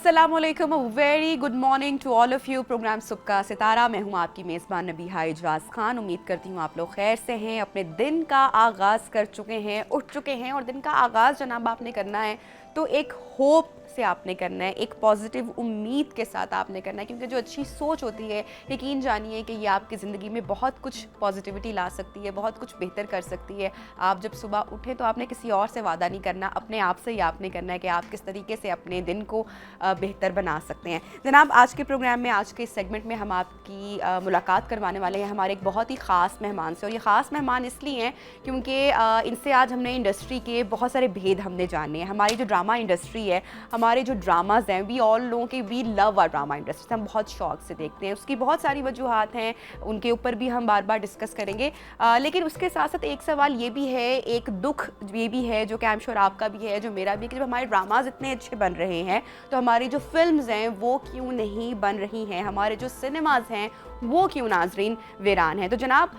अस्सलामुअलैकुम, very good morning to all of you. Programme सुबह का सितारा, मैं हूँ आपकी मेज़बान नबीहा इजलास खान। उम्मीद करती हूँ आप लोग खैर से हैं, अपने दिन का आगाज़ कर चुके हैं, उठ चुके हैं। और दिन का आगाज़ जनाब आपने करना है तो एक होप से आपने करना है, एक पॉजिटिव उम्मीद के साथ आपने करना है, क्योंकि जो अच्छी सोच होती है, यकीन जानिए कि ये आपकी ज़िंदगी में बहुत कुछ पॉजिटिविटी ला सकती है, बहुत कुछ बेहतर कर सकती है। आप जब सुबह उठें तो आपने किसी और से वादा नहीं करना, अपने आप से ही आपने करना है कि आप किस तरीके से अपने दिन को बेहतर बना सकते हैं। जनाब आज के प्रोग्राम में, आज के इस सेगमेंट में हम आपकी मुलाकात करवाने वाले हैं हमारे एक बहुत ही ख़ास मेहमान से। और ये ख़ास मेहमान इसलिए हैं क्योंकि इनसे आज हमने इंडस्ट्री के बहुत सारे भेद हमने जाने हैं। हमारी जो ड्रामा इंडस्ट्री है, हमारे जो ड्रामाज़ हैं, वी ऑल नो कि we love our drama industry, हम बहुत शौक से देखते हैं। उसकी बहुत सारी वजूहात हैं, उनके ऊपर भी हम बार बार डिस्कस करेंगे। लेकिन उसके साथ साथ एक सवाल ये भी है, एक दुख ये भी है जो कि आई एम श्योर आपका भी है, जो मेरा भी, कि जब हमारे ड्रामाज इतने अच्छे बन रहे हैं तो हमारी जो फिल्म्स हैं वो क्यों नहीं बन रही हैं, हमारे जो सिनेमाज हैं वो क्यों नाजरीन वीरान हैं। तो जनाब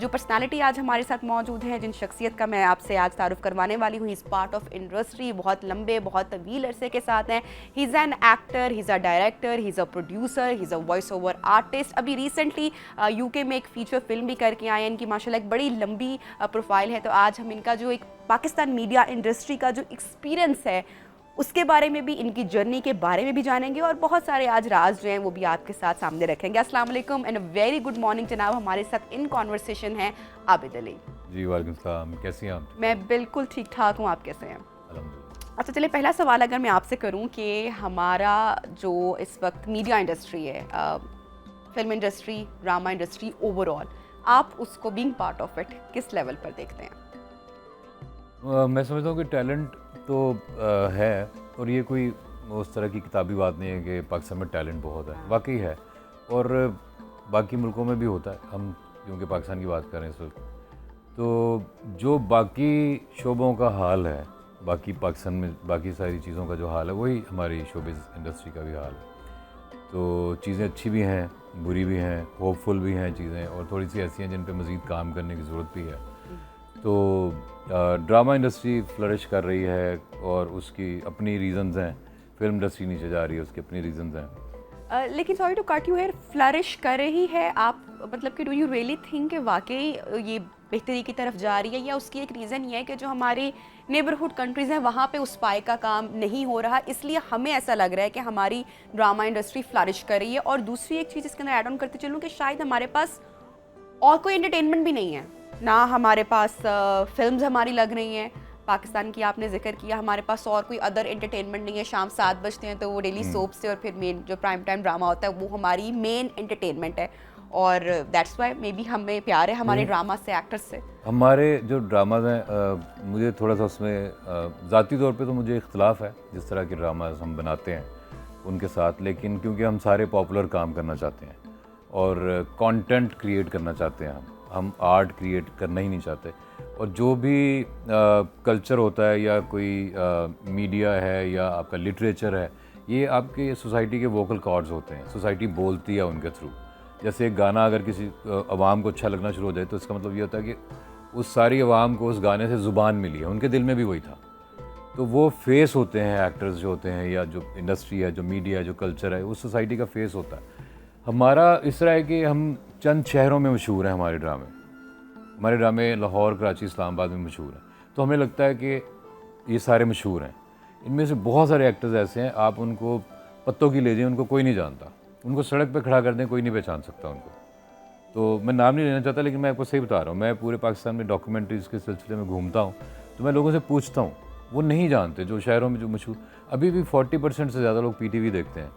जो पर्सनालिटी आज हमारे साथ मौजूद है, जिन शख्सियत का मैं आपसे आज तारुफ करवाने वाली हूँ, इज़ पार्ट ऑफ इंडस्ट्री, बहुत लंबे बहुत तवील अरसे के साथ हैं। He is an actor, he is a director, he is a producer, he is a voice over artist. अभी रिसेंटली यूके में एक फीचर फिल्म भी करके आए हैं। इनकी माशाल्लाह एक बड़ी लंबी प्रोफाइल है। तो आज हम इनका जो एक पाकिस्तान मीडिया इंडस्ट्री का जो एक्सपीरियंस है उसके बारे में भी, इनकी जर्नी के बारे में भी जानेंगे, और बहुत सारे आज राज जो हैं वो भी आपके साथ सामने रखेंगे। अस्सलाम वालेकुम and a very good morning जनाब। हमारे साथ इन कॉन्वर्सेशन है आबिद अली जी। वालेकुम सलाम, कैसी हैं आप? मैं बिल्कुल ठीक ठाक हूँ, आप कैसे हैं? अल्हम्दुलिल्लाह। अच्छा चलिए, पहला सवाल अगर मैं आपसे करूँ कि हमारा जो इस वक्त मीडिया इंडस्ट्री है, film industry, drama industry overall, आप उसको बीइंग पार्ट ऑफ इट किस लेवल पर देखते हैं? मैं समझता हूँ कि टैलेंट तो है, और ये कोई उस तरह की किताबी बात नहीं है कि पाकिस्तान में टैलेंट बहुत है, वाकई है, और बाकी मुल्कों में भी होता है। हम क्योंकि पाकिस्तान की बात करें इस वक्त, तो जो बाकी शोबों का हाल है, बाकी पाकिस्तान में बाकी सारी चीज़ों का जो हाल है, वही हमारी शोबिज़ इंडस्ट्री का भी हाल है। तो चीज़ें अच्छी भी हैं, बुरी भी हैं, होपफुल भी हैं चीज़ें, और थोड़ी सी ऐसी हैं जिन पे मज़ीद काम करने की ज़रूरत भी है। तो ड्रामा इंडस्ट्री फ्लरिश कर रही है और उसकी अपनी रीज़न्स हैं। फिल्म इंडस्ट्री नीचे जा रही है, उसके अपनी रीज़न्स हैं। लेकिन sorry to cut you here, flourish कर रही है आप, मतलब कि डू यू रियली थिंक कि वाकई ये बेहतरी की तरफ जा रही है, या उसकी एक रीज़न ये है कि जो हमारी नेबरहुड कंट्रीज़ हैं वहाँ पे उस पाए का काम नहीं हो रहा, इसलिए हमें ऐसा लग रहा है कि हमारी ड्रामा इंडस्ट्री फ्लरिश कर रही है? और दूसरी एक चीज़ इसके अंदर ऐड ऑन करते चलूँ कि शायद हमारे पास और कोई एंटरटेनमेंट भी नहीं है ना, हमारे पास फिल्म्स हमारी लग रही हैं, पाकिस्तान की आपने जिक्र किया, हमारे पास और कोई अदर एंटरटेनमेंट नहीं है। शाम 7 बजते हैं तो वो डेली सोप से, और फिर मेन जो प्राइम टाइम ड्रामा होता है वो हमारी मेन एंटरटेनमेंट है, और दैट्स वाई मे बी हमें प्यार है हमारे ड्रामा से, एक्टर्स से। हमारे जो ड्रामाज हैं, मुझे थोड़ा सा उसमें ज़ाती तौर पे तो मुझे इख्तलाफ है जिस तरह के ड्रामाज हम बनाते हैं उनके साथ, लेकिन क्योंकि हम सारे पॉपुलर काम करना चाहते हैं और कंटेंट क्रिएट करना चाहते हैं, हम आर्ट क्रिएट करना ही नहीं चाहते। और जो भी कल्चर होता है, या कोई मीडिया है, या आपका लिटरेचर है, ये आपके सोसाइटी के वोकल कॉर्ड्स होते हैं, सोसाइटी बोलती है उनके थ्रू। जैसे एक गाना अगर किसी अवाम को अच्छा लगना शुरू हो जाए तो इसका मतलब ये होता है कि उस सारी अवाम को उस गाने से ज़ुबान मिली है, उनके दिल में भी वही था। तो वो फेस होते हैं एक्टर्स जो होते हैं, या जो इंडस्ट्री है, जो मीडिया है, जो कल्चर है, उस सोसाइटी का फेस होता है। हमारा इस तरह है कि हम चंद शहरों में मशहूर हैं, हमारे ड्रामे लाहौर, कराची, इस्लामाबाद में मशहूर हैं। तो हमें लगता है कि ये सारे मशहूर हैं। इनमें से बहुत सारे एक्टर्स ऐसे हैं, आप उनको पत्तों की ले जाएं, उनको कोई नहीं जानता। उनको सड़क पे खड़ा कर दें, कोई नहीं पहचान सकता उनको। तो मैं नाम नहीं लेना चाहता, लेकिन मैं आपको सही बता रहा हूँ। मैं पूरे पाकिस्तान में डॉक्यूमेंट्रीज़ के सिलसिले में घूमता हूँ, तो मैं लोगों से पूछता हूँ, वो नहीं जानते। जो शहरों में जो मशहूर, अभी भी 40% से ज़्यादा लोग PTV देखते हैं।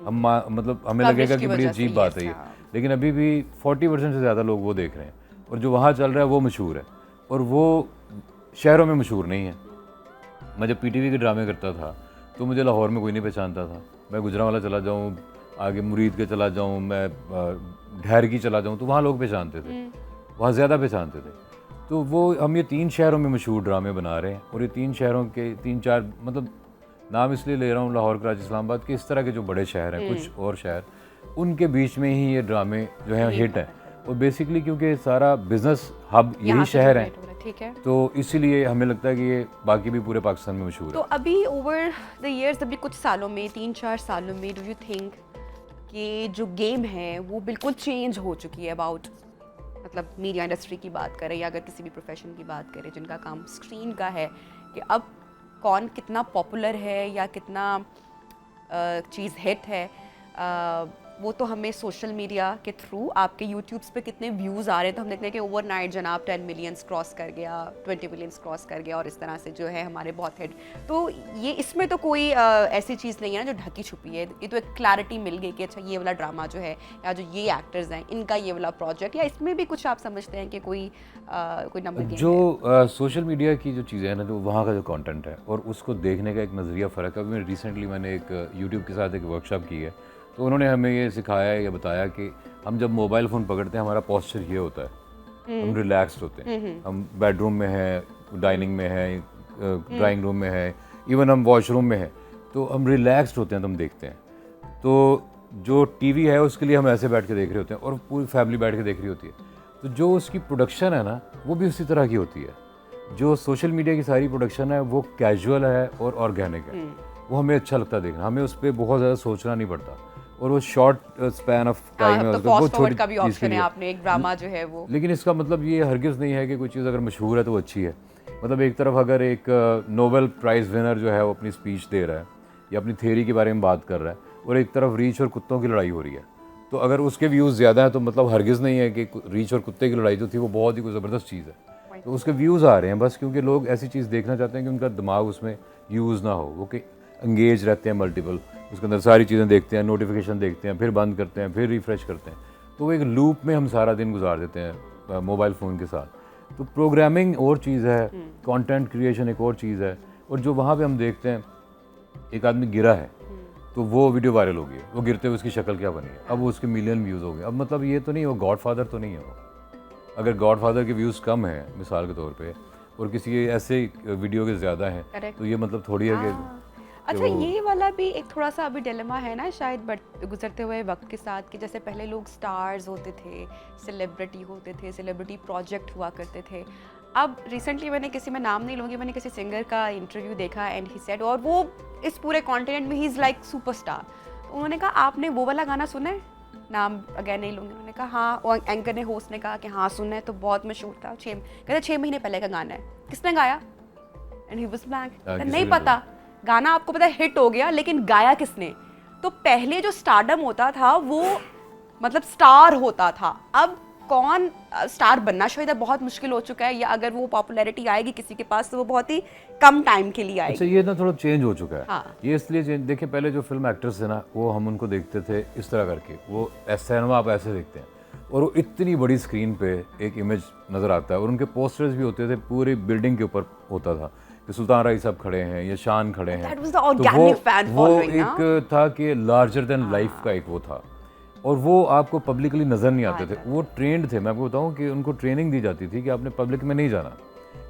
हम मतलब हमें लगेगा कि बड़ी अजीब बात है ये, लेकिन अभी भी 40% से ज़्यादा लोग वो देख रहे हैं, और जो वहाँ चल रहा है वो मशहूर है, और वो शहरों में मशहूर नहीं है। मैं जब PTV के ड्रामे करता था तो मुझे लाहौर में कोई नहीं पहचानता था। मैं गुजरांवाला चला जाऊँ, आगे मुरीद के चला जाऊँ, मैं ढहर की चला जाऊँ, तो वहाँ लोग पहचानते थे, वहाँ ज़्यादा पहचानते थे। तो वो हम ये 3 शहरों में मशहूर ड्रामे बना रहे हैं, और ये 3 शहरों के 3-4 मतलब नाम इसलिए ले रहा हूँ, लाहौर, कराची, इस्लामाबाद के, इस तरह के जो बड़े शहर हैं, कुछ और शहर, उनके बीच में ही ये ड्रामे जो हैं हिट हैं। और बेसिकली क्योंकि सारा बिजनेस हब यही शहर है, ठीक है। तो इसीलिए हमें लगता है कि ये बाकी भी पूरे पाकिस्तान में मशहूर तो है। अभी ओवर द इयर्स, अभी कुछ सालों में, 3-4 सालों में, डू यू थिंक कि जो गेम है वो बिल्कुल चेंज हो चुकी है अबाउट, मतलब मीडिया इंडस्ट्री की बात करें या अगर किसी भी प्रोफेशन की बात करें जिनका काम स्क्रीन का है, कि अब कौन कितना पॉपुलर है या कितना चीज़ हिट है, वो तो हमें सोशल मीडिया के थ्रू, आपके यूट्यूब्स पे कितने व्यूज़ आ रहे हैं तो हम देखते हैं कि ओवरनाइट जनाब 10 मिलियंस क्रॉस कर गया, 20 मिलियंस क्रॉस कर गया, और इस तरह से जो है हमारे बहुत हिट। तो ये इसमें तो कोई ऐसी चीज़ नहीं है ना जो ढकी छुपी है, ये तो एक क्लैरिटी मिल गई कि अच्छा ये वाला ड्रामा जो है या जो ये एक्टर्स हैं इनका ये वाला प्रोजेक्ट, या इसमें भी कुछ आप समझते हैं कि कोई नंबर गेम जो है? सोशल मीडिया की जो चीज़ें हैं ना, जो वहाँ का जो कंटेंट है और उसको देखने का एक नज़रिया फ़र्क है। अभी रिसेंटली मैंने एक यूट्यूब के साथ एक वर्कशॉप की है, तो उन्होंने हमें ये सिखाया या बताया कि हम जब मोबाइल फ़ोन पकड़ते हैं हमारा पोस्चर ये होता है, हम रिलैक्स्ड होते हैं, हम बेडरूम में हैं, डाइनिंग में हैं, ड्राइंग रूम में हैं, इवन हम वॉशरूम में हैं, तो हम रिलैक्स्ड होते हैं तो हम देखते हैं। तो जो टीवी है उसके लिए हम ऐसे बैठ के देख रहे होते हैं और पूरी फैमिली बैठ के देख रही होती है। तो जो उसकी प्रोडक्शन है ना, वो भी उसी तरह की होती है। जो सोशल मीडिया की सारी प्रोडक्शन है वो कैजुअल है और ऑर्गेनिक है, वो हमें अच्छा लगता है देखना, हमें उस पर बहुत ज़्यादा सोचना नहीं पड़ता, और वो शॉर्ट स्पैन ऑफ टाइम है, तो उसका बहुत फास्ट फॉरवर्ड का भी छोटी चीज़ के ऑप्शन है, लिए। आपने एक ड्रामा जो है वो। लेकिन इसका मतलब ये हरगिज़ नहीं है कि कोई चीज़ अगर मशहूर है तो वो अच्छी है। मतलब एक तरफ अगर एक नोबेल प्राइज़ विनर जो है वो अपनी स्पीच दे रहा है या अपनी थ्योरी के बारे में बात कर रहा है, और एक तरफ रीछ और कुत्तों की लड़ाई हो रही है, तो अगर उसके व्यूज़ ज़्यादा हैं तो मतलब हरगिज़ नहीं है कि रीछ और कुत्ते की लड़ाई जो थी वो बहुत ही कोई ज़बरदस्त चीज़ है। तो उसके व्यूज़ आ रहे हैं बस क्योंकि लोग ऐसी चीज़ देखना चाहते हैं कि उनका दिमाग उसमें यूज़ ना हो, वो कि एंगेज रहते हैं मल्टीपल, उसके अंदर सारी चीज़ें देखते हैं, नोटिफिकेशन देखते हैं, फिर बंद करते हैं, फिर रिफ़्रेश करते हैं, तो वो एक लूप में हम सारा दिन गुजार देते हैं मोबाइल फ़ोन के साथ। तो प्रोग्रामिंग और चीज़ है, कंटेंट क्रिएशन एक और चीज़ है, और जो वहाँ पे हम देखते हैं एक आदमी गिरा है तो वो वीडियो वायरल हो गई, वो गिरते हुए उसकी शक्ल क्या बनी है, अब वो उसके मिलियन व्यूज़ हो गए। अब मतलब ये तो नहीं, वो गॉडफादर तो नहीं है वो। अगर गॉडफादर के व्यूज़ कम हैं मिसाल के तौर पे और किसी ऐसे वीडियो के ज़्यादा हैं, Correct. तो ये मतलब थोड़ी है कि अच्छा, ये वाला भी एक थोड़ा सा अभी डिलेमा है ना शायद, बट गुजरते हुए वक्त के साथ, कि जैसे पहले लोग स्टार्स होते थे, सेलिब्रिटी होते थे, सेलिब्रिटी प्रोजेक्ट हुआ करते थे। अब रिसेंटली मैंने किसी, मैं नाम नहीं लूँगी, मैंने किसी सिंगर का इंटरव्यू देखा एंड ही सेड, और वो इस पूरे कॉन्टिनेंट में ही इज़ लाइक सुपरस्टार। उन्होंने कहा आपने वो वाला गाना सुना है, नाम अगेन नहीं लूँगी, उन्होंने कहा हाँ, और एंकर ने, होस्ट ने कहा कि हाँ सुना है, तो बहुत मशहूर था, कहते 6 महीने पहले का गाना है, किसने गाया? एंड ही वाज ब्लैंक, नहीं पता। गाना आपको पता है हिट हो गया, लेकिन गाया किसने? तो पहले जो स्टारडम होता था वो मतलब स्टार होता था, अब कौन स्टार बनना शायद बहुत मुश्किल हो चुका है, या अगर वो पॉपुलैरिटी आएगी किसी के पास तो वो बहुत ही कम टाइम के लिए अच्छा, आएगी। ये ना थोड़ा चेंज हो चुका है। हाँ। ये इसलिए चेंज, देखिए पहले जो फिल्म एक्टर्स थे ना, वो हम उनको देखते थे इस तरह करके, वो सिनेमा आप ऐसे देखते हैं, और वो इतनी बड़ी स्क्रीन पे एक इमेज नज़र आता है, और उनके पोस्टर्स भी होते थे, पूरी बिल्डिंग के ऊपर होता था कि सुल्तान राय साहब खड़े हैं या शान खड़े हैं। That was the organic fan वो following, एक था कि लार्जर देन लाइफ का एक वो था, और वो आपको पब्लिकली नज़र नहीं आते थे, वो ट्रेंड थे। मैं आपको बताऊं कि उनको ट्रेनिंग दी जाती थी कि आपने पब्लिक में नहीं जाना।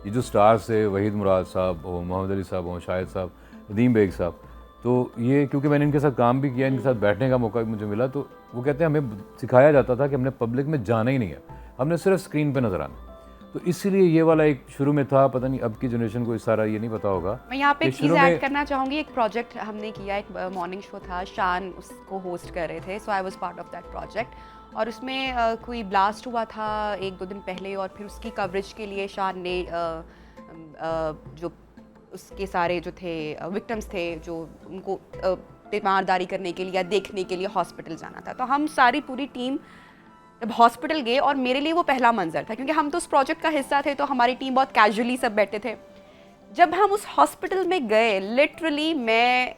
ये जो स्टार्स थे, वहीद मुराद साहब हो, मोहम्मद अली साहब हो, शाहिद साहब, नदीम बेग साहब, तो ये क्योंकि मैंने इनके साथ काम भी किया, इनके साथ बैठने का मौका भी मुझे मिला, तो वो कहते हैं हमें सिखाया जाता था कि हमने पब्लिक में जाना ही नहीं है, हमने सिर्फ स्क्रीन पर नज़र आना। तो इसीलिए ये वाला एक शुरू में था, पता नहीं अब की जनरेशन को इस सारा ये नहीं पता होगा। मैं यहाँ पे ये एक चीज़ शुरू ऐड में- करना चाहूँगी, एक प्रोजेक्ट हमने किया, एक मॉर्निंग शो था, शान उसको होस्ट कर रहे थे, so I was part of that project, और उसमें कोई ब्लास्ट हुआ था 1-2 दिन पहले, और फिर उसकी कवरेज के लिए शान ने जो उसके सारे जो थे विक्टिम्स थे, जो उनको तीमारदारी करने के लिए या देखने के लिए हॉस्पिटल जाना था, तो हम सारी पूरी टीम जब हॉस्पिटल गए, और मेरे लिए वो पहला मंजर था क्योंकि हम तो उस प्रोजेक्ट का हिस्सा थे, तो हमारी टीम बहुत कैजुअली सब बैठे थे। जब हम उस हॉस्पिटल में गए, लिटरली मैं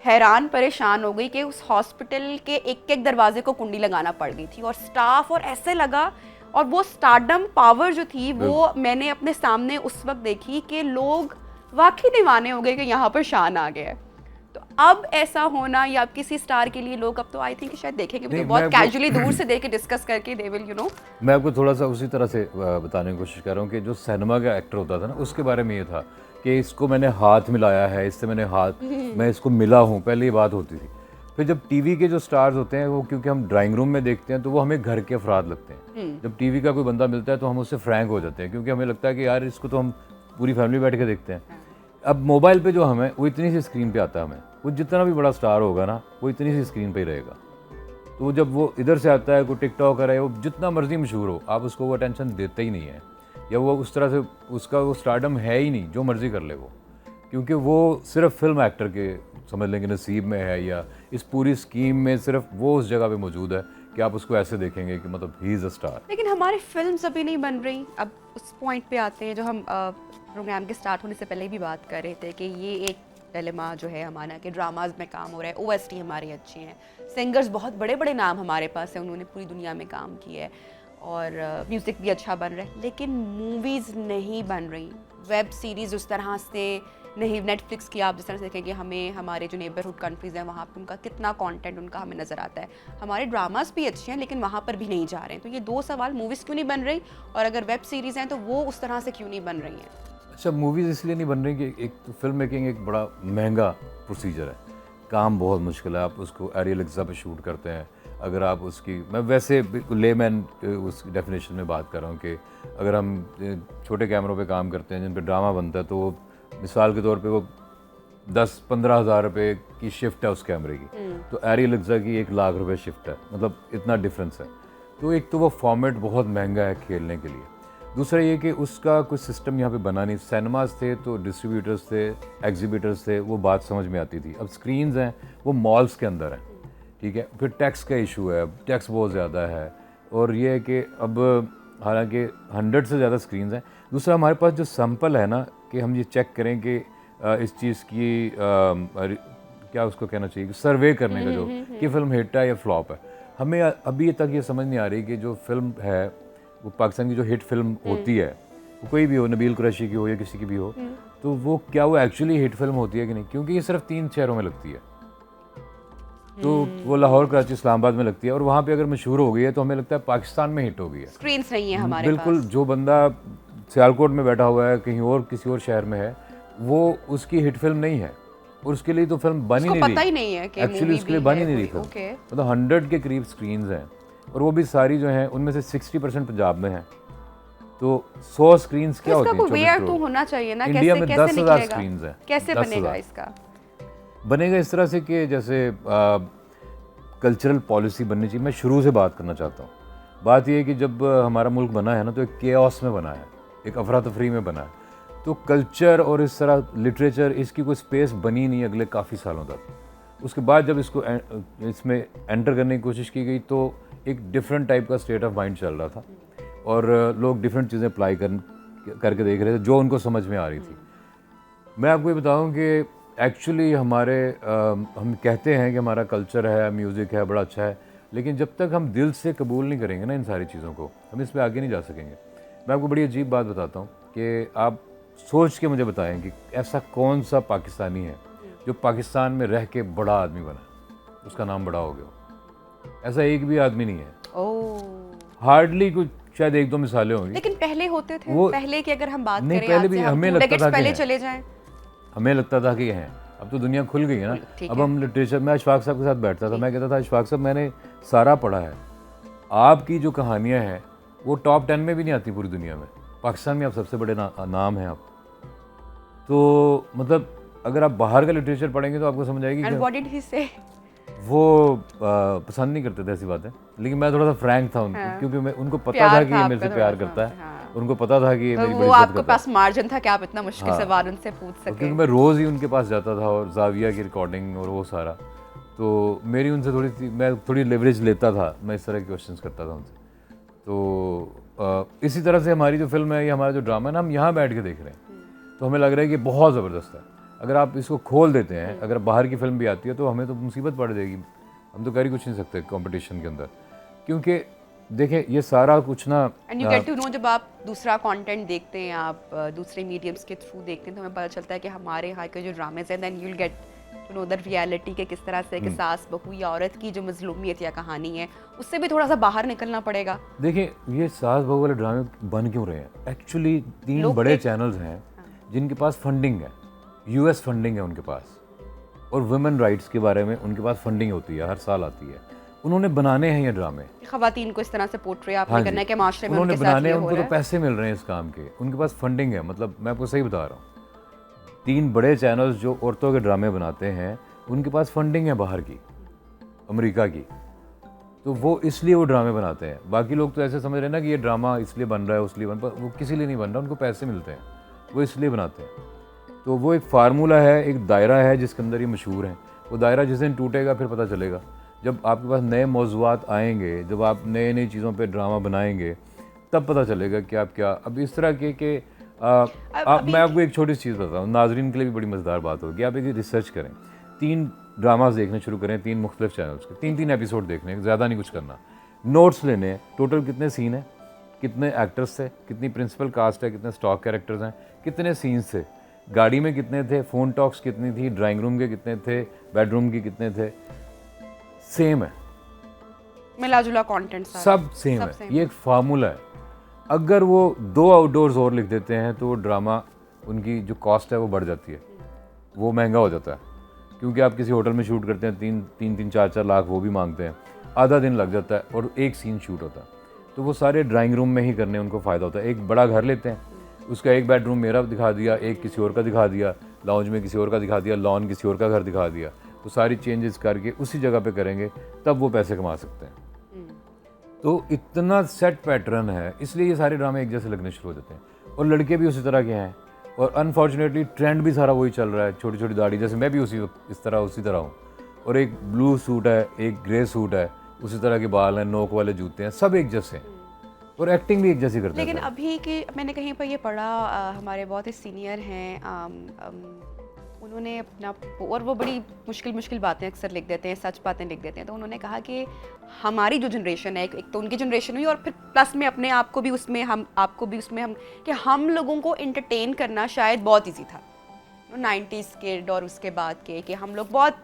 हैरान परेशान हो गई कि उस हॉस्पिटल के एक एक दरवाजे को कुंडी लगाना पड़ गई थी, और स्टाफ, और ऐसे लगा, और वो स्टारडम पावर जो थी वो मैंने अपने सामने उस वक्त देखी कि लोग वाकई दीवाने हो गए कि यहाँ पर शान आ गया है। तो अब ऐसा होना, या किसी स्टार के लिए लोग अब तो आई थिंक शायद देखेंगे भी, नहीं, तो बहुत मैं कैजुअली दूर से देख के डिस्कस करके दे विल मैं आपको थोड़ा सा उसी तरह से बताने की कोशिश कर रहा हूँ कि जो सिनेमा का एक्टर होता था ना, उसके बारे में ये था कि इसको मैंने हाथ मिलाया है, इससे मैंने हाथ मैं इसको मिला हूँ, पहले ये बात होती थी। फिर जब टीवी के जो स्टार्स होते हैं वो क्योंकि हम ड्राइंग रूम में देखते हैं तो वो हमें घर के अफराद लगते हैं। जब टीवी का कोई बंदा मिलता है तो हम उससे फ्रैंक हो जाते हैं क्योंकि हमें लगता है कि यार इसको तो हम पूरी फैमिली बैठ के देखते हैं। अब मोबाइल पे जो हमें वो इतनी सी स्क्रीन पे आता है, हमें वो जितना भी बड़ा स्टार होगा ना वो इतनी सी स्क्रीन पे ही रहेगा। तो वो जब वो इधर से आता है, कोई टिकटॉकर है, वो जितना मर्जी मशहूर हो, आप उसको वो अटेंशन देते ही नहीं है, या वो उस तरह से उसका वो स्टारडम है ही नहीं, जो मर्जी कर ले वो, क्योंकि वो सिर्फ फिल्म एक्टर के समझ लें कि नसीब में है, या इस पूरी स्कीम में सिर्फ वो उस जगह पे मौजूद है कि आप उसको ऐसे देखेंगे कि मतलब ही इज़ अ स्टार। लेकिन हमारी फिल्म्स अभी नहीं बन रही। अब उस पॉइंट पे आते हैं जो हम प्रोग्राम के स्टार्ट होने से पहले भी बात कर रहे थे कि ये एक डिलेमा जो है हमारा कि ड्रामाज में काम हो रहा है, ओएसटी हमारी अच्छी हैं, सिंगर्स बहुत बड़े बड़े नाम हमारे पास हैं, उन्होंने पूरी दुनिया में काम किया है और म्यूज़िक भी अच्छा बन रहा है, लेकिन मूवीज़ नहीं बन रही, वेब सीरीज़ उस तरह से नहीं। नेटफ्लिक्स की आप जिस तरह से देखेंगे, हमें हमारे जो नेबरहुड कंट्रीज़ हैं वहाँ पे उनका कितना कंटेंट उनका हमें नज़र आता है। हमारे ड्रामास भी अच्छे हैं लेकिन वहाँ पर भी नहीं जा रहे हैं। तो ये दो सवाल, मूवीज़ क्यों नहीं बन रही और अगर वेब सीरीज़ हैं तो वो उस तरह से क्यों नहीं बन रही हैं? अच्छा, मूवीज़ इसलिए नहीं बन रही कि एक तो फिल्म मेकिंग एक बड़ा महंगा प्रोसीजर है, काम बहुत मुश्किल है। आप उसको एरियल एक्सा पे शूट करते हैं, अगर आप उसकी, मैं वैसे बिल्कुल लेमैन उस डेफिनेशन में बात कर रहा हूँ कि अगर हम छोटे कैमरों पे काम करते हैं जिन पे ड्रामा बनता है, तो वो मिसाल के तौर पे वो 10-15 हज़ार रुपये की शिफ्ट है उस कैमरे की, तो एरियल एक्सा की 1 लाख रुपये शिफ्ट है, मतलब इतना डिफरेंस है। तो एक तो वो फॉर्मेट बहुत महंगा है खेलने के लिए, दूसरा ये कि उसका कुछ सिस्टम यहाँ पे बना नहीं। सिनेमाज थे तो डिस्ट्रीब्यूटर्स थे, एग्जीबिटर्स थे, वो बात समझ में आती थी। अब स्क्रीन्स हैं वो मॉल्स के अंदर हैं, ठीक है। फिर टैक्स का इशू है, अब टैक्स बहुत ज़्यादा है, और ये है कि अब हालांकि 100 से ज़्यादा स्क्रीन्स हैं। दूसरा हमारे पास जो सैंपल है ना, कि हम ये चेक करें कि इस चीज़ की क्या उसको कहना चाहिए, सर्वे करने का जो कि फ़िल्म हिट है या फ्लॉप है, हमें अभी तक ये समझ नहीं आ रही कि जो फिल्म है वो पाकिस्तान की जो हिट फिल्म होती है, वो कोई भी हो, नबील कुरैशी की हो या किसी की भी हो, तो वो क्या वो एक्चुअली हिट फिल्म होती है कि नहीं, क्योंकि ये सिर्फ 3 शहरों में लगती है। तो वो लाहौर, कराची, इस्लामाबाद में लगती है, और वहाँ पे अगर मशहूर हो गई है तो हमें लगता है पाकिस्तान में हिट हो गई है। स्क्रीन्स नहीं है हमारे बिल्कुल पास। जो बंदा सियालकोट में बैठा हुआ है, कहीं और किसी और शहर में है, वो उसकी हिट फिल्म नहीं है, और उसके लिए तो फिल्म बन ही नहीं रही, पता ही नहीं है कि एक्चुअली उसके लिए बन ही नहीं रही फिल्म। मतलब 100 के करीब स्क्रीन्स हैं, और वो भी सारी जो हैं उनमें से 60% पंजाब में हैं। तो 100 स्क्रीन्स क्या होती हैं? इसका कोई वेयर तो होना चाहिए ना, इंडिया में 10,000 निकलेगा? स्क्रीन्स हैं। कैसे 10,000 बनेगा इसका? बनेगा इस तरह से कि जैसे कल्चरल पॉलिसी बननी चाहिए। मैं शुरू से बात करना चाहता हूँ। बात यह है कि जब हमारा मुल्क बना है ना, तो एक केओस में बना है, एक अफरा तफरी में बना है। तो कल्चर और इस तरह लिटरेचर, इसकी कोई स्पेस बनी नहीं अगले काफ़ी सालों तक। उसके बाद जब इसको इसमें एंटर करने की कोशिश की गई तो एक डिफरेंट टाइप का स्टेट ऑफ माइंड चल रहा था, और लोग डिफरेंट चीज़ें अप्लाई करके देख रहे थे जो उनको समझ में आ रही थी। मैं आपको ये बताऊं कि एक्चुअली हमारे हम कहते हैं कि हमारा कल्चर है, म्यूज़िक है, बड़ा अच्छा है, लेकिन जब तक हम दिल से कबूल नहीं करेंगे ना इन सारी चीज़ों को, हम इस पर आगे नहीं जा सकेंगे। मैं आपको बड़ी अजीब बात बताता हूँ कि आप सोच के मुझे बताएं कि ऐसा कौन सा पाकिस्तानी है जो पाकिस्तान में रह के बड़ा आदमी बना, उसका नाम बड़ा हो गया। ऐसा एक भी आदमी नहीं है। हार्डली कुछ, शायद 1-2 मिसालें होंगी। लेकिन पहले होते थे, वो पहले की अगर हम बात करें, पहले भी हमें लगता था पहले चले जाएं, हमें लगता था कि हैं। अब तो दुनिया खुल गई है ना। अब हम लिटरेचर, मैं अशफाक साहब के साथ बैठता था, मैं कहता था अशफाक साहब मैंने सारा पढ़ा है, आपकी जो कहानियाँ हैं वो टॉप 10 में भी नहीं आती पूरी दुनिया में, पाकिस्तान में आप सबसे बड़े नाम हैं आप। तो मतलब अगर आप बाहर का लिटरेचर पढ़ेंगे तो आपको समझ आएगी कि वो पसंद नहीं करते थे ऐसी बातें, लेकिन मैं थोड़ा सा फ्रैंक था उनको, क्योंकि मैं उनको पता था कि ये मेरे से प्यार करता है, उनको पता था कि ये मेरी बड़ी इज्जत करता है। आपके पास मार्जिन था कि आप इतना मुश्किल सवाल उनसे पूछ सके। क्योंकि मैं रोज़ ही उनके पास जाता था, और जाविया की रिकॉर्डिंग और वो सारा, तो मेरी उनसे मैं थोड़ी लेवरेज लेता था, मैं इस तरह के क्वेश्चंस करता था उनसे। तो इसी तरह से हमारी जो फिल्म है, ये हमारा जो ड्रामा है ना, हम यहाँ बैठ के देख रहे हैं तो हमें लग रहा है कि बहुत ज़बरदस्त है। अगर आप इसको खोल देते हैं, अगर बाहर की फिल्म भी आती है तो हमें तो मुसीबत पड़ जाएगी, हम तो कर ही कुछ नहीं सकते कंपटीशन के अंदर। क्योंकि देखें ये सारा कुछ ना, and you get to know, जब आप दूसरा कंटेंट देखते हैं, आप दूसरे मीडियम्स के थ्रू देखते हैं, तो हमें पता चलता है कि हमारे यहाँ के जो ड्रामेज हैं, then you will get to know the reality के किस तरह से कि सास बहू या औरत की जो मजलूमियत या कहानी है, उससे भी थोड़ा सा बाहर निकलना पड़ेगा। देखिए ये सास बहू वाले ड्रामे बन क्यों रहे हैं? एक्चुअली 3 बड़े चैनल्स हैं जिनके पास फंडिंग है, US फंडिंग है उनके पास, और वुमेन राइट्स के बारे में उनके पास फंडिंग होती है, हर साल आती है। उन्होंने बनाने हैं ये ड्रामे, खवातीन को इस तरह से पोर्ट्रे आपने हाँ करना है जी, कि माशरे में उन्होंने उनके साथ बनाने ये हैं, हो उनको रहा तो पैसे मिल रहे हैं इस काम के, उनके पास फंडिंग है। मतलब मैं आपको सही बता रहा हूँ, 3 बड़े चैनल्स जो औरतों के ड्रामे बनाते हैं उनके पास फंडिंग है बाहर की, अमेरिका की, तो वो इसलिए वो ड्रामे बनाते हैं। बाकी लोग तो ऐसे समझ रहे हैं ना कि ये ड्रामा इसलिए बन रहा है उसलिए बन, पर वो किसी लिए नहीं बन रहा, उनको पैसे मिलते हैं, वो इसलिए बनाते हैं। तो वो एक फार्मूला है, एक दायरा है जिसके अंदर ये मशहूर हैं। वो दायरा जिस दिन टूटेगा फिर पता चलेगा, जब आपके पास नए मौज़ूआत आएंगे, जब आप नई नई चीज़ों पे ड्रामा बनाएंगे, तब पता चलेगा कि आप क्या। अब इस तरह के मैं आपको एक छोटी सी चीज़ बताऊँ, नाजरीन के लिए भी बड़ी मज़ेदार बात होगी। आप एक रिसर्च करें, 3 ड्रामास देखने शुरू करें, 3 मुख्तलिफ चैनल्स के, 3-3 एपिसोड देखने, ज़्यादा नहीं कुछ करना, नोट्स लेने हैं, टोटल कितने सीन हैं, कितने एक्टर्स थे, कितनी प्रिंसिपल कास्ट है, कितने स्टॉक कैरेक्टर्स हैं, कितने सीन्स थे, गाड़ी में कितने थे, फ़ोन टॉक्स कितनी थी, ड्राइंग रूम के कितने थे, बेडरूम के कितने थे, सेम है, मिला जुला कंटेंट सब सेम है। ये एक फार्मूला है। अगर वो 2 आउटडोर्स और लिख देते हैं तो वो ड्रामा, उनकी जो कॉस्ट है वो बढ़ जाती है, वो महंगा हो जाता है, क्योंकि आप किसी होटल में शूट करते हैं 3-4 लाख वो भी मांगते हैं, आधा दिन लग जाता है और एक सीन शूट होता है। तो वो सारे ड्राइंग रूम में ही करने उनको फ़ायदा होता है। एक बड़ा घर लेते हैं, उसका एक बेडरूम मेरा दिखा दिया, एक किसी और का दिखा दिया, लाउंज में किसी और का दिखा दिया, लॉन किसी और का घर दिखा दिया, तो सारी चेंजेस करके उसी जगह पे करेंगे, तब वो पैसे कमा सकते हैं। तो इतना सेट पैटर्न है, इसलिए ये सारे ड्रामे एक जैसे लगने शुरू हो जाते हैं। और लड़के भी उसी तरह के हैं, और अनफॉर्चुनेटली ट्रेंड भी सारा वही चल रहा है, छोटी छोटी दाढ़ी, जैसे मैं भी उसी तरह हूँ, और एक ब्लू सूट है, एक ग्रे सूट है, उसी तरह के बाल हैं, नोक वाले जूते हैं, सब एक जैसे हैं, और एक्टिंग भी एक जैसी करते हैं। लेकिन अभी के मैंने कहीं पर ये पढ़ा, हमारे बहुत ही सीनियर हैं, उन्होंने अपना, और वो बड़ी मुश्किल बातें अक्सर लिख देते हैं, सच बातें लिख देते हैं, तो उन्होंने कहा कि हमारी जो जनरेशन है, एक तो उनकी जनरेशन हुई, और फिर प्लस में अपने आप को भी उसमें, हम आपको भी उसमें, हम कि हम लोगों को एंटरटेन करना शायद बहुत ईजी था 90s के और उसके बाद के, कि हम लोग बहुत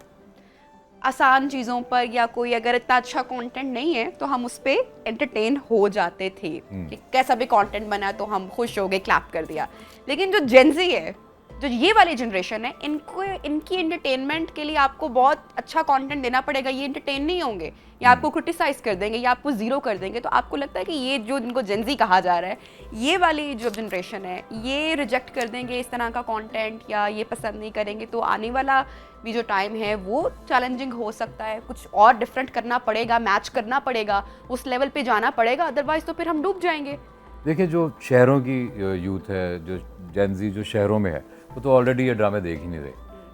आसान चीज़ों पर, या कोई अगर इतना अच्छा कंटेंट नहीं है तो हम उस पर एंटरटेन हो जाते थे, कि कैसा भी कंटेंट बना तो हम खुश हो गए, क्लैप कर दिया। लेकिन जो जेनजी है, जो ये वाली जनरेशन है, इनको, इनकी एंटरटेनमेंट के लिए आपको बहुत अच्छा कंटेंट देना पड़ेगा। ये एंटरटेन नहीं होंगे, या आपको क्रिटिसाइज कर देंगे, या आपको ज़ीरो कर देंगे। तो आपको लगता है कि ये जो इनको जेनजी कहा जा रहा है, ये वाली जो जनरेशन है, ये रिजेक्ट कर देंगे इस तरह का कंटेंट, या ये पसंद नहीं करेंगे, तो आने वाला भी जो टाइम है वो चैलेंजिंग हो सकता है, कुछ और डिफरेंट करना पड़ेगा, मैच करना पड़ेगा, उस लेवल पे जाना पड़ेगा, अदरवाइज तो फिर हम डूब जाएंगे। देखिए, जो शहरों की यूथ है, जो जेनजी जो शहरों में है, वो तो ऑलरेडी ये ड्रामे देख ही नहीं रहे।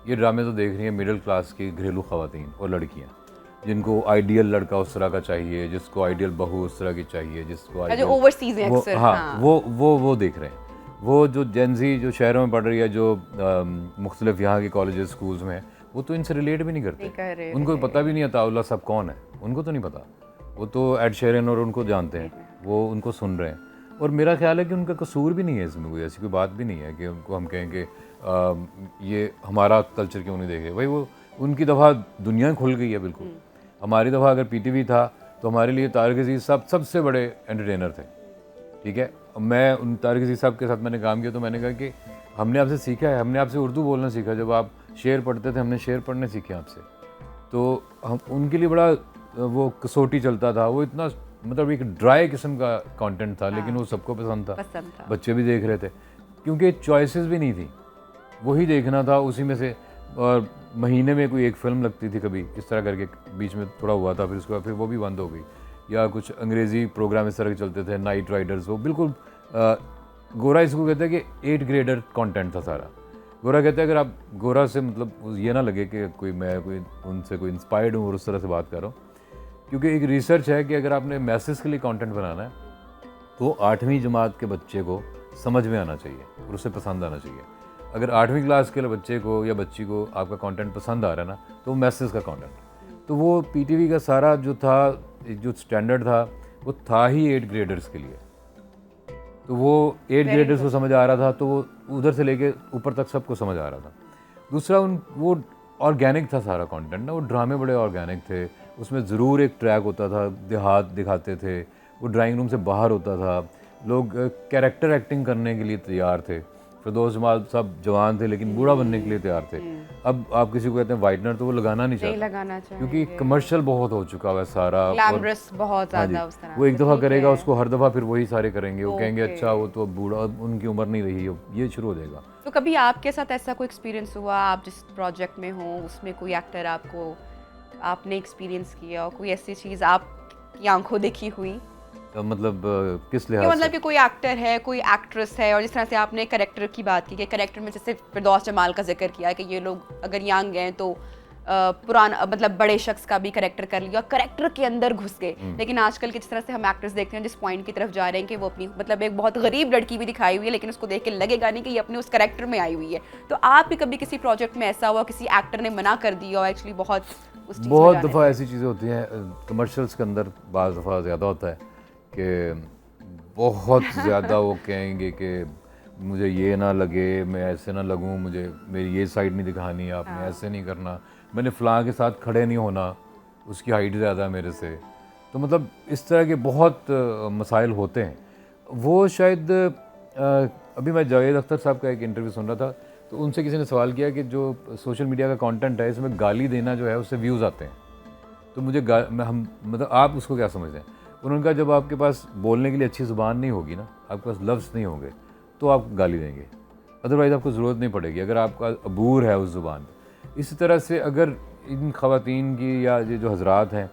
ये ड्रामे तो देख रही हैं मिडिल क्लास की घरेलू ख़वातीन और लड़कियाँ, जिनको आइडियल लड़का उस तरह का चाहिए, जिसको आइडियल बहू उस तरह की चाहिए, जिसको जो ओवरसीज है अक्सर, हाँ, वो देख रहे हैं। वो जो जेनजी जो शहरों में पढ़ रही है, जो मुख्तलिफ यहाँ के कॉलेजेस स्कूल्स में है, वो तो इनसे रिलेट भी नहीं करते, उनको पता भी नहीं आता अल्लाह सब कौन है, उनको तो नहीं पता। वो तो एड शेरन और उनको जानते हैं, वो उनको सुन रहे हैं। और मेरा ख्याल है कि उनका कसूर भी नहीं है इसमें, कोई ऐसी कोई बात भी नहीं है कि उनको हम कहें कि ये हमारा कल्चर क्यों नहीं देखे। भाई वो उनकी दफ़ा दुनिया खुल गई है बिल्कुल। हमारी दफ़ा अगर पीटीवी था तो हमारे लिए तारिक अज़ीज़ साहब सबसे बड़े एंटरटेनर थे, ठीक है। मैं उन तारिक अज़ीज़ साहब के साथ मैंने काम किया, तो मैंने कहा कि हमने आपसे सीखा है, हमने आपसे उर्दू बोलना सीखा, जब आप शेर पढ़ते थे हमने शेर पढ़ने सीखे आपसे। तो हम उनके लिए बड़ा वो कसौटी चलता था, वो इतना मतलब एक ड्राई किस्म का कंटेंट था, लेकिन वो सबको पसंद था, बच्चे भी देख रहे थे, क्योंकि चॉइसेस भी नहीं थी, वही देखना था उसी में से। और महीने में कोई एक फ़िल्म लगती थी कभी, इस तरह करके बीच में थोड़ा हुआ था, फिर उसके बाद फिर वो भी बंद हो गई। या कुछ अंग्रेज़ी प्रोग्राम इस तरह के चलते थे, नाइट राइडर्स, वो बिल्कुल गोरा इसको कहते हैं कि 8 ग्रेडर कंटेंट था सारा। गोरा कहते हैं अगर आप गोरा से मतलब ये ना लगे कि मैं उनसे कोई इंस्पायर्ड हूँ और उस तरह से बात कर रहा हूँ, क्योंकि एक रिसर्च है कि अगर आपने मैसेज के लिए कंटेंट बनाना है तो 8वीं जमात के बच्चे को समझ में आना चाहिए और उसे पसंद आना चाहिए। अगर 8वीं क्लास के बच्चे को या बच्ची को आपका कंटेंट पसंद आ रहा है ना, तो मैसेज का कंटेंट, तो वो पीटीवी का सारा जो था, जो स्टैंडर्ड था, वो था ही 8 ग्रेडर्स के लिए। तो वो 8 ग्रेडर्स को समझ आ रहा था, तो वो उधर से लेके ऊपर तक सबको समझ आ रहा था। दूसरा, वो ऑर्गेनिक था सारा कंटेंट ना, वो ड्रामे बड़े ऑर्गेनिक थे, उसमें ज़रूर एक ट्रैक होता था, देहात दिखाते थे, वो ड्राइंग रूम से बाहर होता था, लोग कैरेक्टर एक्टिंग करने के लिए तैयार थे। फिरदौस जमाल सब जवान थे लेकिन बूढ़ा बनने के लिए तैयार थे। अब आप किसी को कहते हैं वाइटनर तो वो लगाना नहीं नहीं चाहता लगाना चाहिए क्योंकि कमर्शियल बहुत हो चुका हुआ है सारा। और ग्लैमरस बहुत हाँ जी, ज्यादा उस तरह वो एक से, दफ़ा ठीक करेगा है। उसको हर दफ़ा फिर वही सारे करेंगे, वो कहेंगे ओके। अच्छा वो तो अब बूढ़ा, अब उनकी उम्र नहीं रही, अब ये शुरू हो जाएगा। तो कभी आपके साथ ऐसा कोई एक्सपीरियंस हुआ, आप जिस प्रोजेक्ट में हो उसमें कोई एक्टर आपको आपने एक्सपीरियंस किया, और कोई ऐसी चीज़ आपकी आंखों देखी हुई मतलब किस कि लिहाज मतलब से? कि कोई एक्टर है, कोई एक्ट्रेस है, और जिस तरह से आपने कैरेक्टर की बात की कि कैरेक्टर में जैसे फिरदौस जमाल का जिक्र किया कि ये लोग अगर यंग हैं तो पुराना मतलब बड़े शख्स का भी कैरेक्टर कर लिया, कैरेक्टर के अंदर घुस गए। लेकिन आजकल के जिस तरह से हम एक्टर्स देखते हैं जिस पॉइंट की तरफ जा रहे हैं कि वो अपनी मतलब एक बहुत गरीब लड़की भी दिखाई हुई है, लेकिन उसको देख के लगेगा नहीं कि ये अपने उस कैरेक्टर में आई हुई है। तो आप भी कभी किसी प्रोजेक्ट में ऐसा हुआ किसी एक्टर ने मना कर दिया और एक्चुअली बहुत उस चीज़ में बहुत जाने दफ़ा से? ऐसी चीज़ें होती हैं कमर्शियल्स के अंदर, बाज़ दफ़ा ज़्यादा होता है कि बहुत ज़्यादा वो कहेंगे कि मुझे ये ना लगे, मैं ऐसे ना लगूं, मुझे मेरी ये साइड नहीं दिखानी, आपने ऐसे नहीं करना, मैंने फ़लाँ के साथ खड़े नहीं होना, उसकी हाइट ज़्यादा है मेरे से। तो मतलब इस तरह के बहुत मसाइल होते हैं। वो शायद अभी मैं जावेद अख्तर साहब का एक इंटरव्यू सुन रहा था, तो उनसे किसी ने सवाल किया कि जो सोशल मीडिया का कंटेंट है इसमें गाली देना जो है उससे व्यूज़ आते हैं, तो मुझे हम मतलब आप उसको क्या समझते हैं? उन्होंने कहा जब आपके पास बोलने के लिए अच्छी ज़ुबान नहीं होगी ना, आपके पास लफ्ज़ नहीं होंगे तो आप गाली देंगे, अदरवाइज़ आपको ज़रूरत नहीं पड़ेगी अगर आपका अबूर है उस ज़ुबान पर। इसी तरह से अगर इन ख़वातीन की या ये जो हजरात हैं,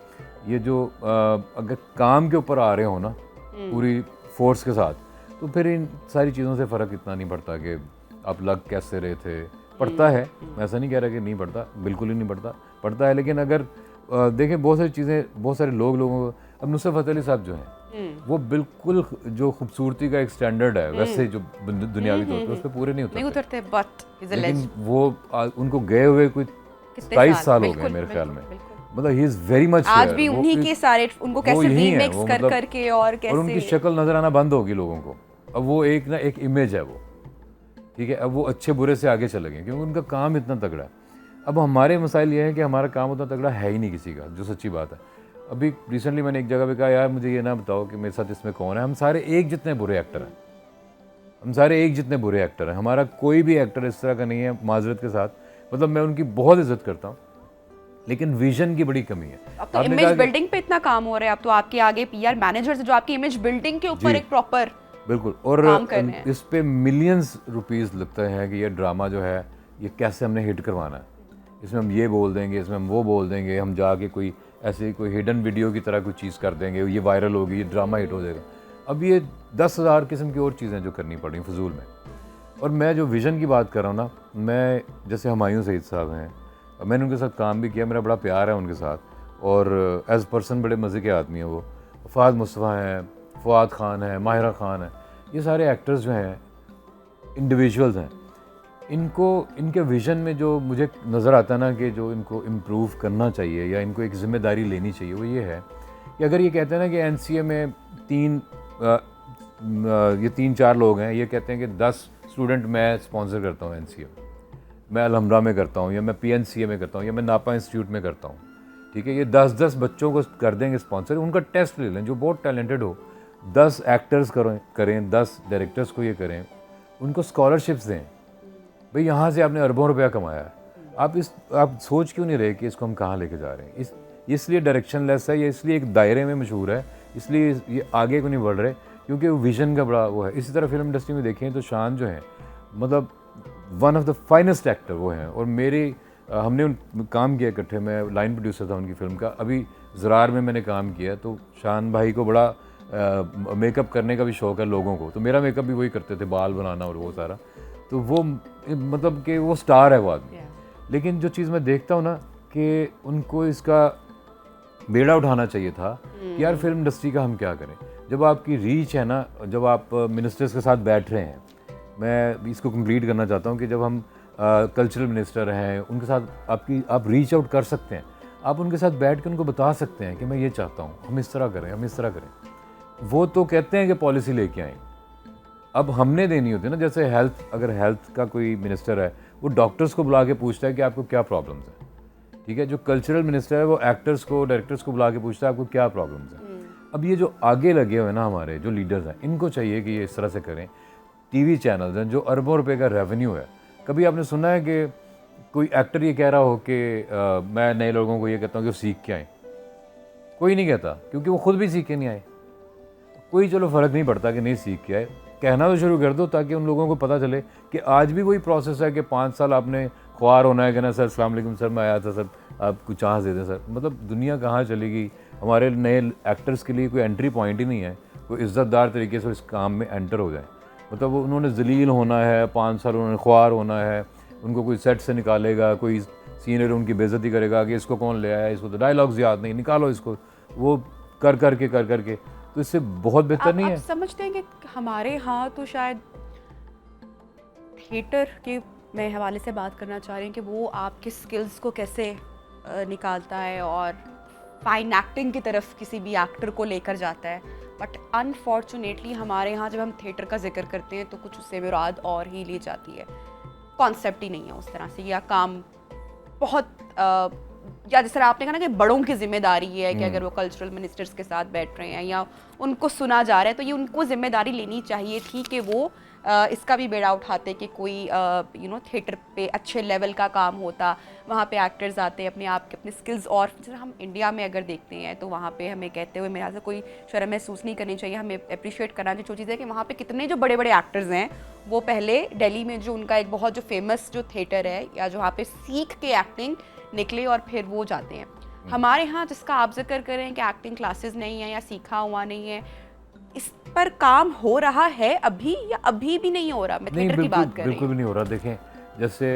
ये जो अगर काम के ऊपर आ रहे हो ना पूरी फोर्स के साथ, तो फिर इन सारी चीज़ों से फ़र्क इतना नहीं पड़ता कि आप लग कैसे रहे थे। पड़ता है, मैं ऐसा नहीं कह रहा कि नहीं पड़ता, बिल्कुल ही नहीं पड़ता, पड़ता है। लेकिन अगर देखें बहुत सारी चीज़ें, बहुत सारे लोगों को, अब नुसरत फ़तेह अली साहब जो हैं वो बिल्कुल जो खूबसूरती का एक स्टैंडर्ड है वैसे जो दुनियावी तौर पर उस पर पूरे नहीं नहीं उतरते, उतरते, बट इज अ लेकिन वो उनको गए हुए कोई 23 साल हो गए मेरे ख्याल में। मतलब ही इज़ वेरी मच आज भी उन्हीं के सारे उनको कैसे रीमिक्स कर करके और और उनकी कैसे शक्ल नज़र आना बंद होगी लोगों को। अब वो एक ना एक इमेज है वो, ठीक है, अब वो अच्छे बुरे से आगे चले गए क्योंकि उनका काम इतना तगड़ा है। अब हमारे मसाइल ये हैं कि हमारा काम उतना तगड़ा है ही नहीं किसी का, जो सच्ची बात है। अभी रिसेंटली मैंने एक जगह पे कहा यार मुझे ये ना बताओ कि मेरे साथ इसमें कौन है, हम सारे एक जितने बुरे एक्टर हैं, हम सारे एक जितने बुरे एक्टर हैं, हमारा कोई भी एक्टर इस तरह का नहीं है, माजरत के साथ। मतलब मैं उनकी बहुत इज्जत करता हूँ लेकिन विजन की बड़ी कमी है। अब तो इमेज बिल्डिंग पे इतना काम हो रहा है, अब तो आपके आगे पीआर मैनेजर्स जो आपकी इमेज बिल्डिंग के ऊपर एक प्रॉपर बिल्कुल, और काम कर रहे हैं। इस पे मिलियंस रुपीस लगते हैं कि ये ड्रामा जो है ये कैसे हमने हिट करवाना है, इसमें हम ये बोल देंगे, इसमें हम वो बोल देंगे, हम जाके कोई ऐसे कोई हिडन वीडियो की तरह कोई चीज़ कर देंगे, ये वायरल होगी, ये ड्रामा हिट हो जाएगा। अब ये 10,000 किस्म की और चीज़ें जो करनी पड़ी फजूल में। और मैं जो विज़न की बात कर रहा हूँ ना, मैं जैसे हुमायूं सईद साहब हैं, मैंने उनके साथ काम भी किया, मेरा बड़ा प्यार है उनके साथ, और एज़ पर्सन बड़े मज़े के आदमी हैं वो। फ़ाद मुस्तफ़ा हैं, फ़ुआद ख़ान है, माहिरा ख़ान है, ये सारे एक्टर्स जो हैं इंडिविजुअल्स हैं। इनको इनके विज़न में जो मुझे नज़र आता है ना कि जो इनको इम्प्रूव करना चाहिए या इनको एक ज़िम्मेदारी लेनी चाहिए, वो ये है कि अगर ये कहते हैं ना कि एनसीए में ये 3-4 लोग हैं, ये कहते हैं कि 10 स्टूडेंट मैं स्पॉन्सर करता हूँ एनसीए में, मैं अलहमरा में करता हूँ, या मैं पीएनसीए में करता हूँ, या मैं नापा इंस्टीट्यूट में करता हूँ, ठीक है, ये 10-10 बच्चों को कर देंगे स्पॉन्सर, उनका टेस्ट ले लें जो बहुत टैलेंटेड हो, 10 एक्टर्स करें, 10 डायरेक्टर्स को ये करें, उनको स्कॉलरशिप्स दें। भाई यहाँ से आपने अरबों रुपया कमाया है, आप सोच क्यों नहीं रहे कि इसको हम कहाँ लेके जा रहे हैं? इसलिए डायरेक्शन लेस है, ये इसलिए एक दायरे में मशहूर है, इसलिए ये आगे को नहीं बढ़ रहे क्योंकि वो विजन का बड़ा वो है। इसी तरह फिल्म इंडस्ट्री में देखें तो शान जो है मतलब one of the finest actor वो हैं, और हमने काम किया इकट्ठे, मैं लाइन प्रोड्यूसर था उनकी फ़िल्म का, अभी ज़रार में मैंने काम किया, तो शान भाई को बड़ा मेकअप करने का भी शौक़ है लोगों को, तो मेरा मेकअप भी वही करते थे, बाल बनाना और वो सारा, तो वो मतलब कि वो स्टार है वो आदमी। लेकिन जो चीज़ मैं देखता हूँ ना कि उनको इसका बेड़ा उठाना चाहिए था कि यार फिल्म इंडस्ट्री का हम क्या करें। जब आपकी रीच है ना, जब आप मिनिस्टर्स के साथ बैठ रहे हैं, मैं इसको कंप्लीट करना चाहता हूँ कि जब हम कल्चरल मिनिस्टर हैं उनके साथ आप रीच आउट कर सकते हैं, आप उनके साथ बैठ के उनको बता सकते हैं कि मैं ये चाहता हूँ, हम इस तरह करें, हम इस तरह करें। वो तो कहते हैं कि पॉलिसी लेके आएँ, अब हमने देनी होती है ना। जैसे अगर हेल्थ का कोई मिनिस्टर है, वो डॉक्टर्स को बुला के पूछता है कि आपको क्या प्रॉब्लम्स है, ठीक है। जो कल्चरल मिनिस्टर है वो एक्टर्स को, डायरेक्टर्स को बुला के पूछता है आपको क्या प्रॉब्लम्स है। अब ये जो आगे लगे हुए ना हमारे जो लीडर्स हैं, इनको चाहिए कि ये इस तरह से करें। टीवी चैनल्स हैं जो अरबों रुपए का रेवेन्यू है, कभी आपने सुना है कि कोई एक्टर ये कह रहा हो कि मैं नए लोगों को ये कहता हूँ कि वो सीख के आए? कोई नहीं कहता, क्योंकि वो खुद भी सीख के नहीं आए। कोई चलो फ़र्क नहीं पड़ता कि नहीं सीख के आए, कहना तो शुरू कर दो ताकि उन लोगों को पता चले कि आज भी वही प्रोसेस है कि 5 साल आपने ख्वार होना है कि ना सर अस्सलाम वालेकुम सर मैं आया था सर आप कुछ चांस दे दें सर। मतलब दुनिया कहाँ चली गई। हमारे नए एक्टर्स के लिए कोई एंट्री पॉइंट ही नहीं है, कोई इज़्ज़तदार तरीके से इस काम में एंटर हो जाए। मतलब वो उन्होंने जलील होना है, 5 साल उन्होंने ख्वार होना है, उनको कोई सेट से निकालेगा, कोई सीनियर उनकी बेइज्जती करेगा कि इसको कौन ले आया, इसको तो डायलॉग्स याद नहीं, निकालो इसको, वो कर करके तो इससे बहुत बेहतर नहीं है। आप समझते हैं कि हमारे यहाँ तो शायद थिएटर के मैं हवाले से बात करना चाह रही हूँ कि वो आपके स्किल्स को कैसे निकालता है और फाइन एक्टिंग की तरफ किसी भी एक्टर को लेकर जाता है, बट अनफॉर्चुनेटली हमारे यहाँ जब हम थिएटर का जिक्र करते हैं तो कुछ उससे मुराद और ही ली जाती है, कॉन्सेप्ट ही नहीं है उस तरह से, या काम बहुत या जिस तरह आपने कहा ना कि बड़ों की जिम्मेदारी है कि अगर वो कल्चरल मिनिस्टर्स के साथ बैठ रहे हैं या उनको सुना जा रहा है तो ये उनको जिम्मेदारी लेनी चाहिए थी कि वो इसका भी बेड़ा उठाते कि कोई थिएटर पे अच्छे लेवल का काम होता, वहाँ पे एक्टर्स आते अपने आप के अपने स्किल्स, और जैसे हम इंडिया में अगर देखते हैं तो वहाँ पे हमें कहते हुए मेरे से कोई शर्म महसूस नहीं करनी चाहिए, हमें अप्रिशिएट करना चाहिए जो चीज़ है कि वहाँ पे कितने जो बड़े बड़े एक्टर्स हैं वो पहले दिल्ली में जो उनका एक बहुत जो फेमस जो थिएटर है या जो वहाँ पे सीख के एक्टिंग निकले और फिर वो जाते हैं। हमारे यहाँ जिसका आप जिक्र करें कि एक्टिंग क्लासेस नहीं है या सीखा हुआ नहीं है, इस पर काम हो रहा है अभी या अभी भी नहीं हो रहा? मैं थिएटर की बात कर रही हूँ। बिल्कुल भी नहीं हो रहा। देखें जैसे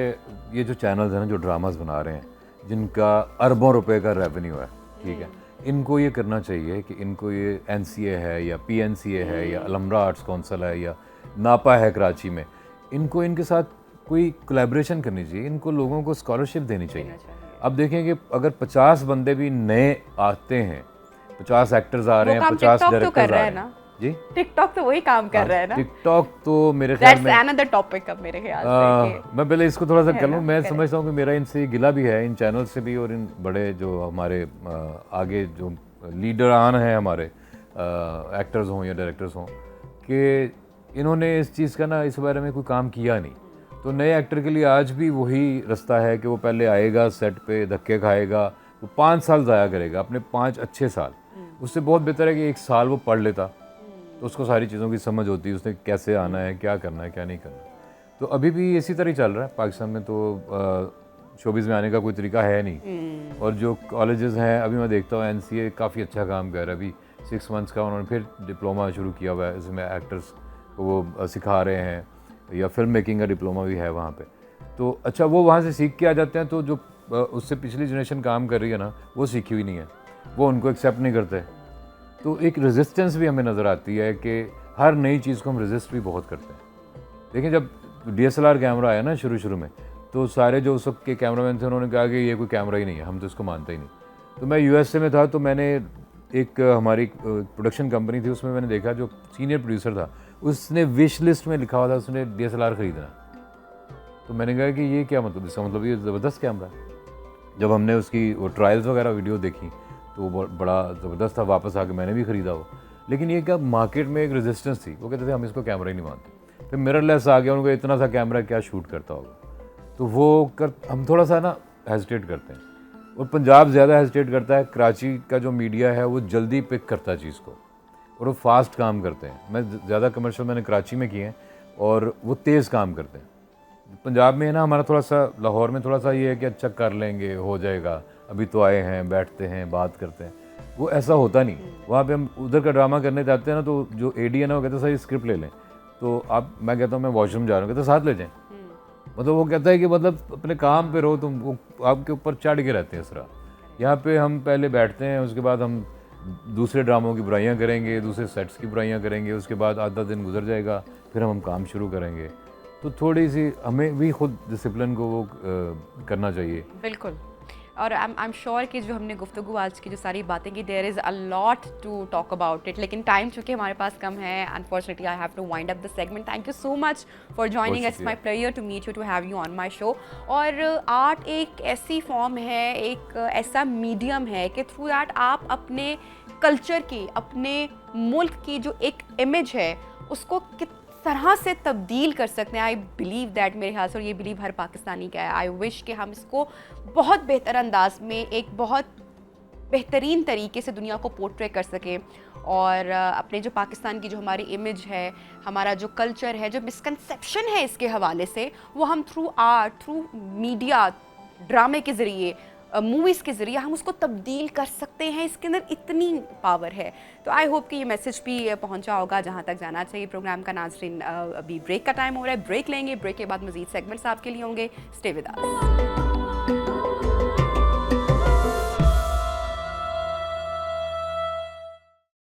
ये जो चैनल्स हैं ना जो ड्रामास बना रहे हैं जिनका अरबों रुपए का रेवेन्यू है, ठीक है, इनको ये करना चाहिए कि इनको ये NCA है या PNCA है या अलमरा आर्ट्स काउंसिल है या नापा है कराची में, इनको इनके साथ कोई कोलैबोरेशन करनी चाहिए, इनको लोगों को स्कॉलरशिप देनी चाहिए। अब देखें कि अगर 50 बंदे भी नए आते हैं, 50 एक्टर्स आ रहे हैं, 50 डायरेक्टर्स आ रहे हैं जी, टिकटॉक तो वही काम कर रहा है ना। टिकटॉक तो मेरे ख्याल में अनदर टॉपिक अब मेरे ख्याल से मैं पहले इसको थोड़ा सा कर लूँ। मैं समझता हूँ कि मेरा इनसे गिला भी है, इन चैनल से भी और इन बड़े जो हमारे आगे जो लीडर आन हैं हमारे एक्टर्स हों या डायरेक्टर्स हों, कि इन्होंने इस चीज़ का ना इस बारे में कोई काम किया नहीं। तो नए एक्टर के लिए आज भी वही रास्ता है कि वो पहले आएगा सेट पे, धक्के खाएगा, वो 5 साल ज़ाया करेगा अपने 5 अच्छे साल। उससे बहुत बेहतर है कि 1 साल वो पढ़ लेता तो उसको सारी चीज़ों की समझ होती है, उसने कैसे आना है, क्या करना है, क्या नहीं करना। तो अभी भी इसी तरह ही चल रहा है पाकिस्तान में, तो शोबिज़ में आने का कोई तरीका है नहीं। और जो कॉलेजेस हैं अभी मैं देखता हूँ NCA काफ़ी अच्छा काम कर रहा है। अभी 6 मंथ्स का उन्होंने फिर डिप्लोमा शुरू किया हुआ है, इसमें एक्टर्स को वो सिखा रहे हैं, या फिल्म मेकिंग का डिप्लोमा भी है वहाँ पे। तो अच्छा वो वहाँ से सीख के आ जाते हैं, तो जो उससे पिछली जनरेशन काम कर रही है ना वो सीखी हुई नहीं है, वो उनको एक्सेप्ट नहीं करते। तो एक रेजिस्टेंस भी हमें नज़र आती है कि हर नई चीज़ को हम रेजिस्ट भी बहुत करते हैं। देखिए जब DSLR कैमरा आया ना शुरू में, तो सारे जो उस वक्त के कैमरामैन थे उन्होंने कहा कि ये कोई कैमरा ही नहीं है, हम तो इसको मानते ही नहीं। तो मैं USA में था, तो मैंने एक हमारी प्रोडक्शन कंपनी थी, उसमें मैंने देखा जो सीनियर प्रोड्यूसर था उसने विश लिस्ट में लिखा हुआ था उसने DSLR ख़रीदना। तो मैंने कहा कि ये क्या मतलब, इसका मतलब ये ज़बरदस्त कैमरा है। जब हमने उसकी वो ट्रायल्स वगैरह वीडियो देखी तो वो बड़ा ज़बरदस्त था, वापस आके मैंने भी ख़रीदा वो। लेकिन ये क्या मार्केट में एक रेजिस्टेंस थी, वो कहते थे हम इसको कैमरा ही नहीं मानते। फिर मिररलेस आ गया, उनको इतना सा कैमरा क्या शूट करता होगा, तो वो हम थोड़ा सा ना हेजिटेट करते हैं। और पंजाब ज़्यादा हेजिटेट करता है, कराची का जो मीडिया है वो जल्दी पिक करता है चीज़ को और वो फास्ट काम करते हैं। मैं ज़्यादा कमर्शियल मैंने कराची में किए हैं और वो तेज़ काम करते हैं। पंजाब में है ना हमारा थोड़ा सा, लाहौर में थोड़ा सा ये है कि अच्छा कर लेंगे, हो जाएगा, अभी तो आए हैं, बैठते हैं, बात करते हैं। वो ऐसा होता नहीं। वहाँ पे हम उधर का ड्रामा करने जाते हैं ना, तो जो AD है ना वो कहते हैं सर ये स्क्रिप्ट ले लें, तो आप, मैं कहता हूँ मैं वॉशरूम जा रहा हूँ, कहते साथ ले जाएं। मतलब वो कहता है कि मतलब अपने काम पे रहो तुम, वो आपके ऊपर चढ़ के रहते हैं इस तरह। यहाँ पे हम पहले बैठते हैं, उसके बाद हम दूसरे ड्रामों की बुराइयाँ करेंगे, दूसरे सेट्स की बुराइयाँ करेंगे, उसके बाद आधा दिन गुजर जाएगा, फिर हम काम शुरू करेंगे। तो थोड़ी सी हमें भी खुद डिसिप्लिन को वो करना चाहिए। बिल्कुल। और आई एम श्योर कि जो हमने गुफ्तगू आज की जो सारी बातें की, there is a lot to talk about it, लेकिन टाइम चूँकि हमारे पास कम है, unfortunately I have to wind up the segment. Thank you so much for joining, it's my pleasure to meet you, to have you on my show. और art एक ऐसी form है, एक ऐसा मीडियम है कि थ्रू दैट आप अपने कल्चर की, अपने मुल्क की जो एक इमेज है उसको तरह से तब्दील कर सकते हैं। आई बिलीव दैट, मेरे ख्याल से, और ये बिलीव हर पाकिस्तानी का है। आई विश कि हम इसको बहुत बेहतर अंदाज में, एक बहुत बेहतरीन तरीके से दुनिया को पोर्ट्रे कर सकें, और अपने जो पाकिस्तान की जो हमारी इमेज है, हमारा जो कल्चर है, जो मिसकंसेप्शन है इसके हवाले से, वो हम थ्रू आर्ट, थ्रू मीडिया, ड्रामे के ज़रिए, मूवीज़ के ज़रिए हम उसको तब्दील कर सकते हैं। इसके अंदर इतनी पावर है। तो आई होप कि ये मैसेज भी पहुंचा होगा जहां तक जाना चाहिए प्रोग्राम का। नाज़रीन, अभी ब्रेक का टाइम हो रहा है, ब्रेक लेंगे, ब्रेक के बाद मज़ीद सेगमेंट्स आपके लिए होंगे। Stay with us.